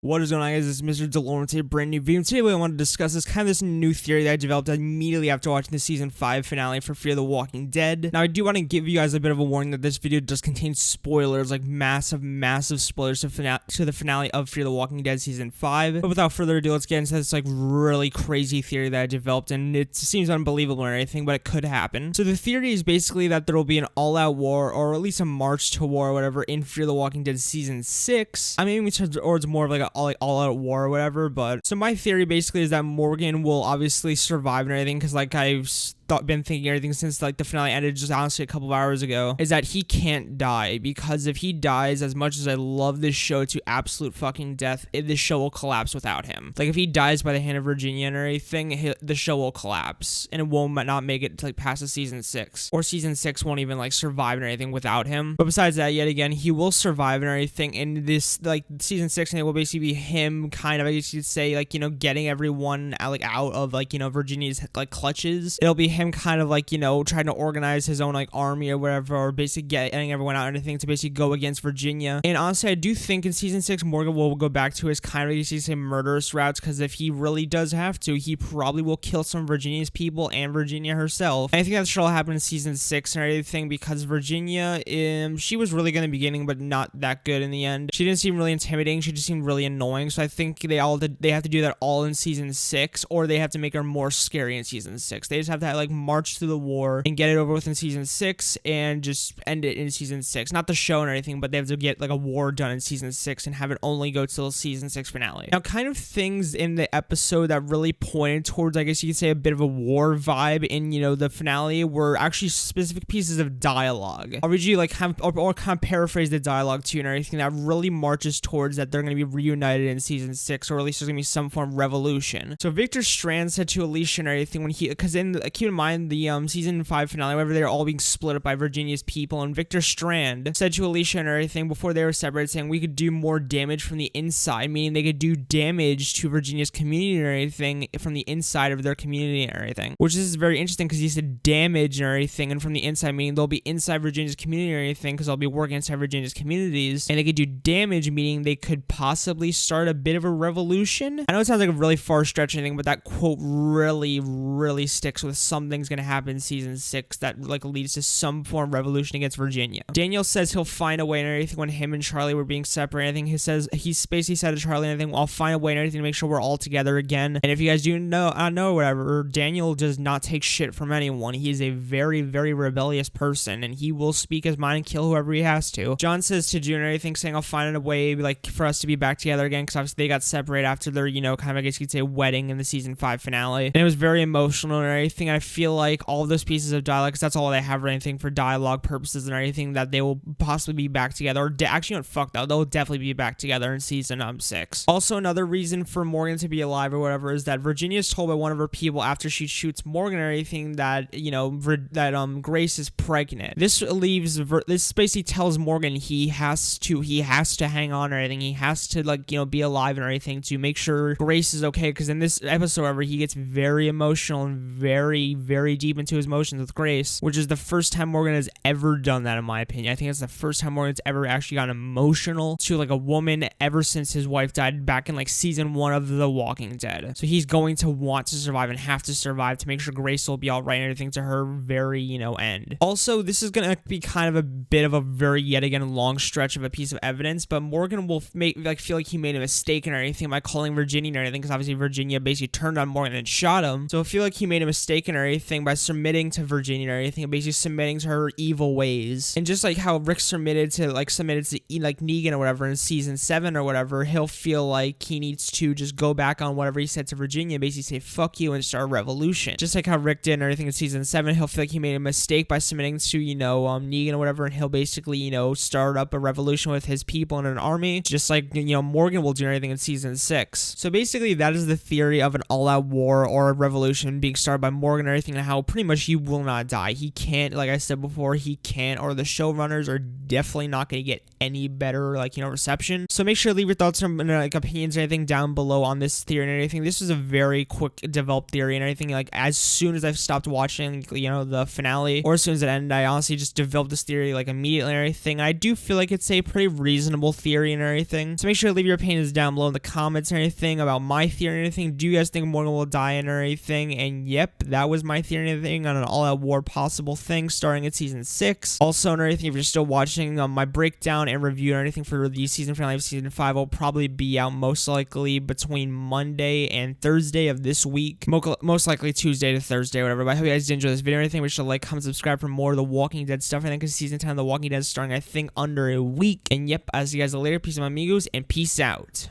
What is going on, guys? This is Mr. DeLorient with a brand new video. Today, what I want to discuss is kind of this new theory that I developed immediately after watching the season 5 finale for Fear the Walking Dead. Now, I do want to give you guys a bit of a warning that this video does contain spoilers, like massive spoilers to the finale of Fear the Walking Dead season 5. But without further ado, let's get into this like really crazy theory that I developed, and it seems unbelievable or anything, but it could happen. So the theory is basically that there will be an all-out war, or at least a march to war or whatever, in Fear the Walking Dead season 6. I mean, towards more of like a all-out war or whatever. But so my theory basically is that Morgan will obviously survive and everything, because like I've been thinking everything since like the finale ended just honestly a couple of hours ago, is that he can't die, because if he dies, as much as I love this show to absolute fucking death, this show will collapse without him. Like if he dies by the hand of Virginia and everything, the show will collapse and it will not make it to like past the season 6, or season 6 won't even like survive and everything without him. But besides that, yet again, he will survive and everything, and this like season 6, and it will basically be him kind of, I guess you'd say, like, you know, getting everyone like out of like, you know, Virginia's like clutches. It'll be him kind of like, you know, trying to organize his own like army or whatever, or basically getting everyone out and anything to basically go against Virginia. And honestly, I do think in season 6 Morgan will go back to his kind of, you say, murderous routes, because if he really does have to, he probably will kill some of Virginia's people and Virginia herself. And I think that should all happen in season 6 and everything, because Virginia, she was really good in the beginning, but not that good in the end. She didn't seem really intimidating, she just seemed really annoying. So I think they have to do that all in season 6, or they have to make her more scary in season 6. They just have to like march through the war and get it over with in season 6 and just end it in season 6. Not the show and anything, but they have to get like a war done in season 6 and have it only go till season 6 finale. Now, kind of things in the episode that really pointed towards, I guess you could say, a bit of a war vibe in, you know, the finale were actually specific pieces of dialogue. I'll read you like or kind of paraphrase the dialogue to you and everything that really marches towards that they're going to be reunited in season 6, or at least there's going to be some form of revolution. So Victor Strand said to Alicia and everything when because keep in mind the season 5 finale, whenever they're all being split up by Virginia's people, and Victor Strand said to Alicia and everything before they were separated, saying we could do more damage from the inside, meaning they could do damage to Virginia's community and everything from the inside of their community and everything, which is very interesting because he said damage and everything, and from the inside, meaning they'll be inside Virginia's community or anything, because they'll be working inside Virginia's communities, and they could do damage, meaning they could possibly start a bit of a revolution. I know it sounds like a really far stretch or anything, but that quote really sticks with something's gonna happen in season 6 that like leads to some form of revolution against Virginia. Daniel says he'll find a way and everything when him and Charlie were being separated. I think he basically said to Charlie and everything, I'll find a way and everything to make sure we're all together again. And if you guys do know whatever, Daniel does not take shit from anyone. He is a very rebellious person, and he will speak his mind and kill whoever he has to. John says to June and everything, saying I'll find a way like for us to be back together again, because obviously they got separated after their, you know, kind of, I guess you could say, wedding in the season 5 finale, and it was very emotional and everything. I feel like all of those pieces of dialogue, because that's all they have or anything for dialogue purposes and everything, that they will possibly be back together, or actually, no, fuck that, they'll definitely be back together in season 6. Also, another reason for Morgan to be alive or whatever is that Virginia is told by one of her people after she shoots Morgan or anything that, you know, that Grace is pregnant. This basically tells Morgan he has to hang on or anything. He has to, like, you know, be alive and everything to make sure Grace is okay, because in this episode, however, he gets very emotional and very deep into his emotions with Grace, which is the first time Morgan has ever done that, in my opinion. I think it's the first time Morgan's ever actually gotten emotional to like a woman ever since his wife died back in like season 1 of The Walking Dead. So he's going to want to survive and have to survive to make sure Grace will be all right and everything to her very, you know, end. Also, this is gonna be kind of a bit of a very, yet again, long stretch of a piece of evidence, but Morgan will feel like he made a mistake and everything by calling Virginia and everything, because obviously Virginia basically turned on Morgan and shot him. So I feel like he made a mistake and everything by submitting to Virginia and everything, and basically submitting to her evil ways. And just like how Rick submitted to Negan or whatever in season 7 or whatever, he'll feel like he needs to just go back on whatever he said to Virginia, basically say fuck you and start a revolution. Just like how Rick did and everything in season 7, he'll feel like he made a mistake by submitting to, you know, Negan or whatever, and he'll basically, you know, start up a revolution with his people and an army, just like, you know, Morgan will do everything in season 6. So basically that is the theory of an all-out war or a revolution being started by Morgan or everything, and how pretty much he will not die. He can't, like I said before, he can't, or the showrunners are definitely not going to get any better, like, you know, reception. So make sure to leave your thoughts and like opinions or anything down below on this theory and everything. This was a very quick developed theory and everything. Like, as soon as I've stopped watching, you know, the finale, or as soon as it ended, I honestly just developed this theory like immediately and everything. I do feel like it's a pretty reasonable theory and everything. So make sure to leave your opinions down below in the comments and everything about my theory and everything. Do you guys think Morgan will die and everything? And yep, that was my theory and everything on an all-out war possible thing starting in season 6. Also and everything, if you're still watching, my breakdown and review and everything for the season finale of season 5 will probably be out most likely between Monday and Thursday of this week. Most likely Tuesday to Thursday, whatever. But I hope you guys did enjoy this video and everything. Make sure to like, comment, subscribe for more of The Walking Dead stuff. I think because season 10 of The Walking Dead is starting, I think, under a week. And yep, I'll see you guys later. Peace, my amigos, and peace out.